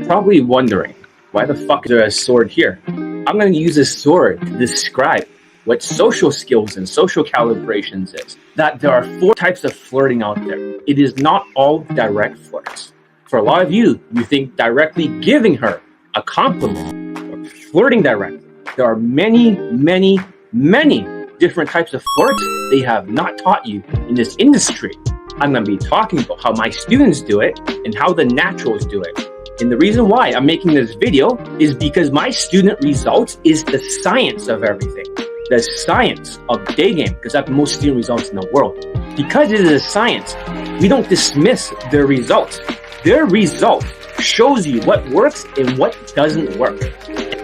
probably wondering, why the fuck is there a sword here? I'm going to use this sword to describe what social skills and social calibrations is. That there are 4 types of flirting out there. It is not all direct flirts. For a lot of you, you think directly giving her a compliment or flirting directly. There are many, many, many different types of flirts they have not taught you in this industry. I'm going to be talking about how my students do it and how the naturals do it. And the reason why I'm making this video is because my student results is the science of everything. The science of Daygame, because I have the most student results in the world. Because it is a science, we don't dismiss their results. Their result shows you what works and what doesn't work.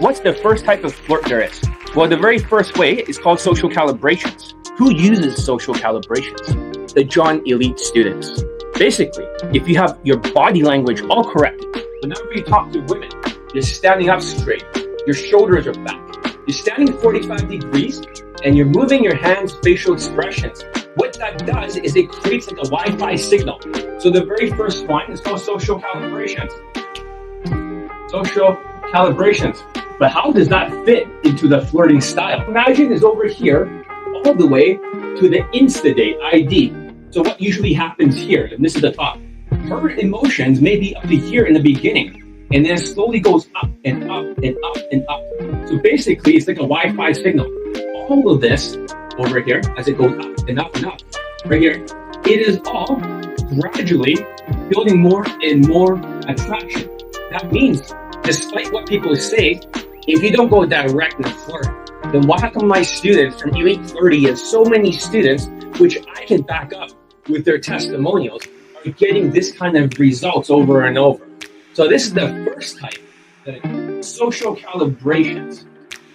What's the first type of flirt there is? Well, the very first way is called social calibrations. Who uses social calibrations? The John elite students. Basically, if you have your body language all correct, whenever you talk to women, you're standing up straight, your shoulders are back, you're standing 45 degrees, and you're moving your hands, facial expressions. What that does is it creates like a Wi-Fi signal. So the very first one is called social calibrations. Social calibrations. But how does that fit into the flirting style? Imagine is over here, all the way to the Insta-date ID. So what usually happens here, and this is the top, her emotions may be up to here in the beginning, and then it slowly goes up and up and up and up. So basically, it's like a Wi-Fi signal. All of this over here, as it goes up and up and up, right here, it is all gradually building more and more attraction. That means, despite what people say, if you don't go direct in the flirt, then why come my students from Elite 30 and so many students, which I can back up with their testimonials, are getting this kind of results over and over? So this is the first type, the social calibrations.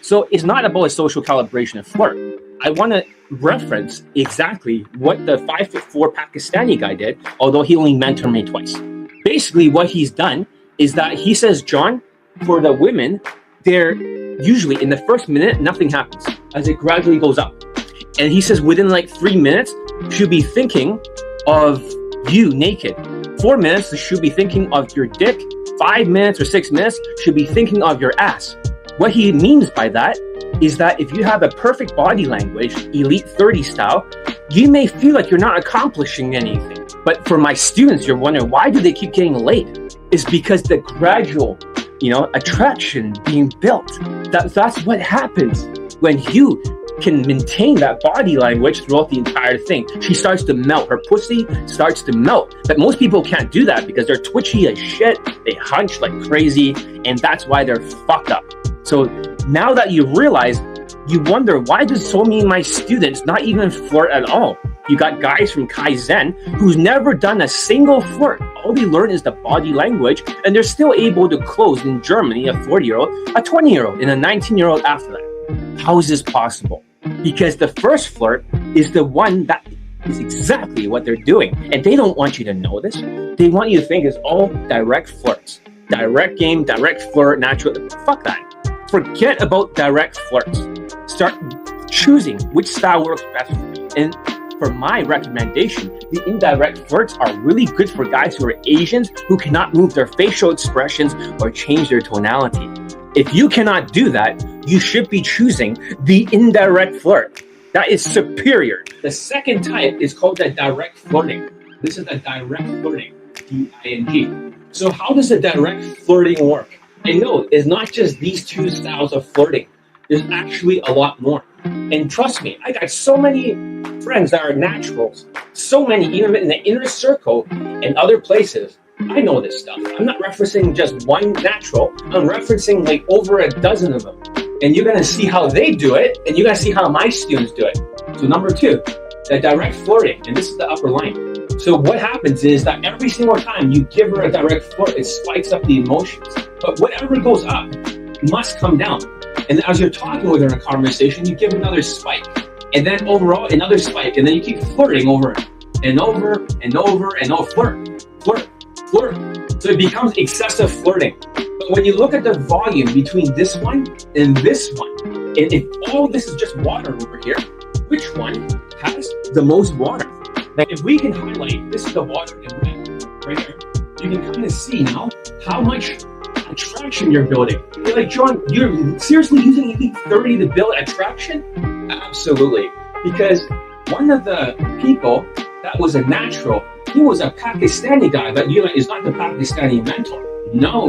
So it's not about a social calibration of flirt. I want to reference exactly what the 5'4" Pakistani guy did, although he only mentored me twice. Basically, what he's done is that he says, John, for the women, they're usually in the first minute, nothing happens as it gradually goes up. And he says within like 3 minutes, she'll be thinking of you naked. 4 minutes, she should be thinking of your dick. 5 minutes or 6 minutes, should be thinking of your ass. What he means by that is that if you have a perfect body language, Elite 30 style, you may feel like you're not accomplishing anything. But for my students, you're wondering, why do they keep getting laid? It's because the gradual, attraction being built. That's what happens when you can maintain that body language throughout the entire thing. She starts to melt. Her pussy starts to melt. But most people can't do that because they're twitchy as shit. They hunch like crazy, and that's why they're fucked up. So now that you realize, you wonder, why do so many of my students not even flirt at all? You got guys from Kaizen who's never done a single flirt. All they learn is the body language, and they're still able to close in Germany a 40-year-old, a 20-year-old, and a 19-year-old after that. How is this possible? Because the first flirt is the one that is exactly what they're doing. And they don't want you to know this. They want you to think it's all direct flirts. Direct game, direct flirt, natural. Fuck that. Forget about direct flirts. Start choosing which style works best for you. And for my recommendation, the indirect flirts are really good for guys who are Asians who cannot move their facial expressions or change their tonality. If you cannot do that, you should be choosing the indirect flirt. That is superior. The second type is called the direct flirting. This is the direct flirting, D-I-N-G. So how does the direct flirting work? And no, it's not just these 2 styles of flirting. There's actually a lot more. And trust me, I got so many friends that are naturals. So many, even in the inner circle and other places. I know this stuff. I'm not referencing just one natural. I'm referencing like over a dozen of them. And you're going to see how they do it, and you're going to see how my students do it. So number 2, the direct flirting. And this is the upper line. So what happens is that every single time you give her a direct flirt, it spikes up the emotions. But whatever goes up must come down. And as you're talking with her in a conversation, you give another spike. And then overall, another spike. And then you keep flirting over and over and over and over. Flirt, flirt, flirt. So it becomes excessive flirting. But when you look at the volume between this one and this one, and if all this is just water over here, which one has the most water? Like if we can highlight, this is the water in red, right here. You can kind of see now how much attraction you're building. You're like, John, you're seriously using Elite 30 to build attraction? Absolutely. Because one of the people that was a natural, he was a Pakistani guy, but you know, is not the Pakistani mentor. No.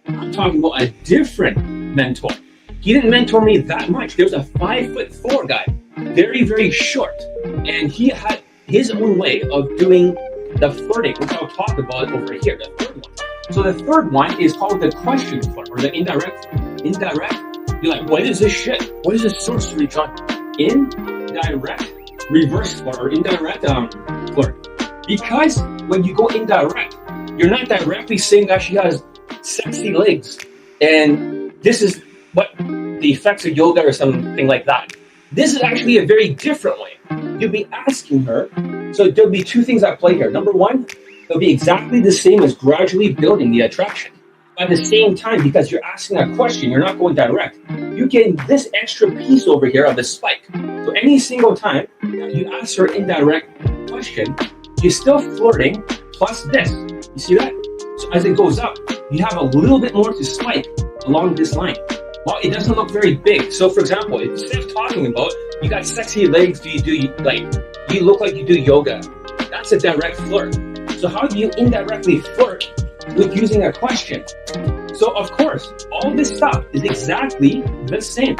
I'm talking about a different mentor. He didn't mentor me that much. There was a 5'4" guy, very, very short. And he had his own way of doing the flirting, which I'll talk about over here, the third one. So the third one is called the question flirt, or the indirect. Indirect, you're like, what is this shit? What is this sorcery, John? Indirect reverse flirt, or indirect flirt. Because when you go indirect, you're not directly saying that she has sexy legs, and this is what the effects of yoga or something like that. This is actually a very different way. You'll be asking her, so there'll be two things at play here. Number one, it'll be exactly the same as gradually building the attraction. At the same time, because you're asking a question, you're not going direct. You're getting this extra piece over here of the spike. So any single time that you ask her indirect question, you're still flirting plus this. You see that? So as it goes up, you have a little bit more to spike along this line. Well, it doesn't look very big. So for example, instead of talking about, you got sexy legs, do you look like you do yoga? That's a direct flirt. So how do you indirectly flirt with using a question? So of course, all this stuff is exactly the same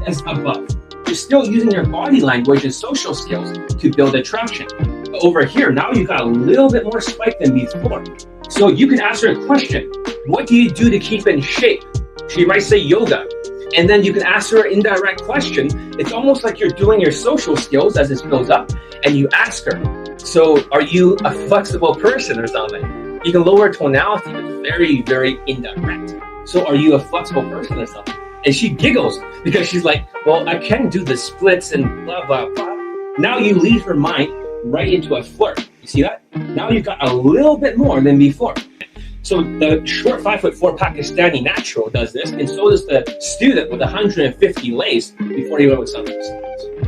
as above. You're still using your body language and social skills to build attraction. But over here, now you've got a little bit more spike than before. So you can ask her a question. What do you do to keep in shape? She might say yoga. And then you can ask her an indirect question. It's almost like you're doing your social skills as this goes up, and you ask her, so are you a flexible person or something? You can lower tonality, but very, very indirect. So are you a flexible person or something? And she giggles because she's like, well, I can do the splits and blah, blah, blah. Now you lead her mind right into a flirt. You see that? Now you've got a little bit more than before. So the short 5'4" Pakistani natural does this, and so does the student with 150 lays before he went with something.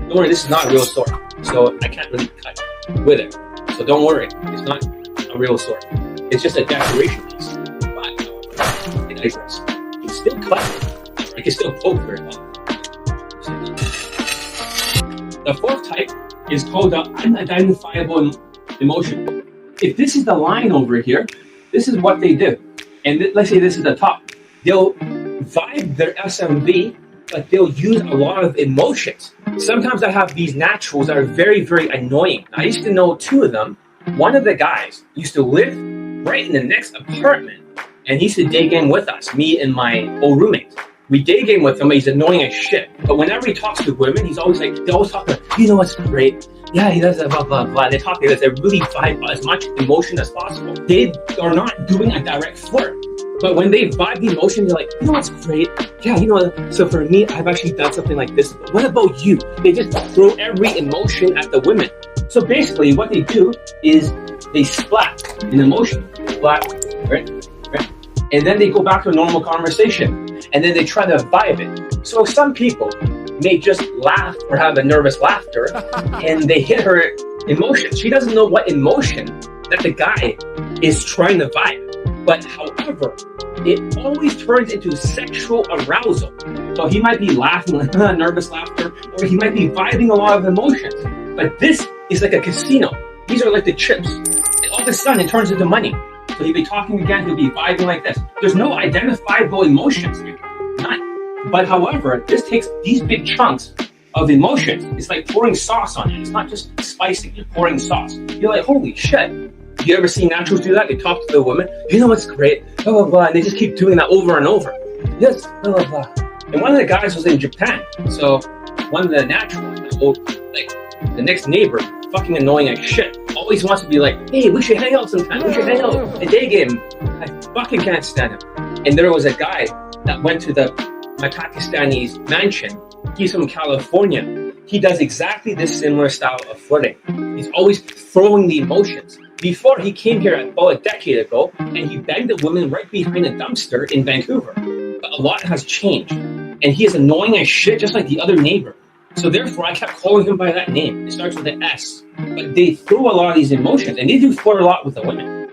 Don't worry, this is not a real sword, so I can't really cut with it. So don't worry, it's not a real sword. It's just a decoration piece. But it digress. You can still cut, or you can still poke very well. The fourth type is called the unidentifiable emotion. If this is the line over here, this is what they do. And let's say this is the top. They'll vibe their SMV, but they'll use a lot of emotions. Sometimes I have these naturals that are very, very annoying. I used to know two of them. One of the guys used to live right in the next apartment, and he used to daygame with us, me and my old roommate. We daygame with him, but he's annoying as shit. But whenever he talks to women, he's always like, they always talk about, you know what's great? Yeah, he does that, blah, blah, blah. They talk like this. They really vibe as much emotion as possible. They are not doing a direct flirt. But when they vibe the emotion, they're like, you know what's great? Yeah, you know, so for me, I've actually done something like this. What about you? They just throw every emotion at the women. So basically, what they do is they splat in emotion. Splat, right? And then they go back to a normal conversation. And then they try to vibe it. So some people may just laugh or have a nervous laughter, and they hit her emotion. She doesn't know what emotion that the guy is trying to vibe. But however, it always turns into sexual arousal. So he might be laughing, nervous laughter, or he might be vibing a lot of emotions. But this is like a casino. These are like the chips. And all of a sudden, it turns into money. So he'll be talking again, he'll be vibing like this. There's no identifiable emotions here. None. But however, this takes these big chunks of emotions. It's like pouring sauce on it. It's not just spicing, you're pouring sauce. You're like, holy shit. You ever see naturals do that? They talk to the woman, you know what's great, blah, blah, blah. And they just keep doing that over and over. Yes, blah, blah, blah. And one of the guys was in Japan. So one of the naturals, like the next neighbor, fucking annoying as shit, always wants to be like, hey, we should hang out sometime. We should hang out a Daygame. I fucking can't stand him. And there was a guy that went to my Pakistani's mansion. He's from California. He does exactly this similar style of flirting. He's always throwing the emotions. Before, he came here about a decade ago, and he banged a woman right behind a dumpster in Vancouver. But a lot has changed. And he is annoying as shit, just like the other neighbor. So therefore, I kept calling him by that name. It starts with an S. But they throw a lot of these emotions, and they do flirt a lot with the women.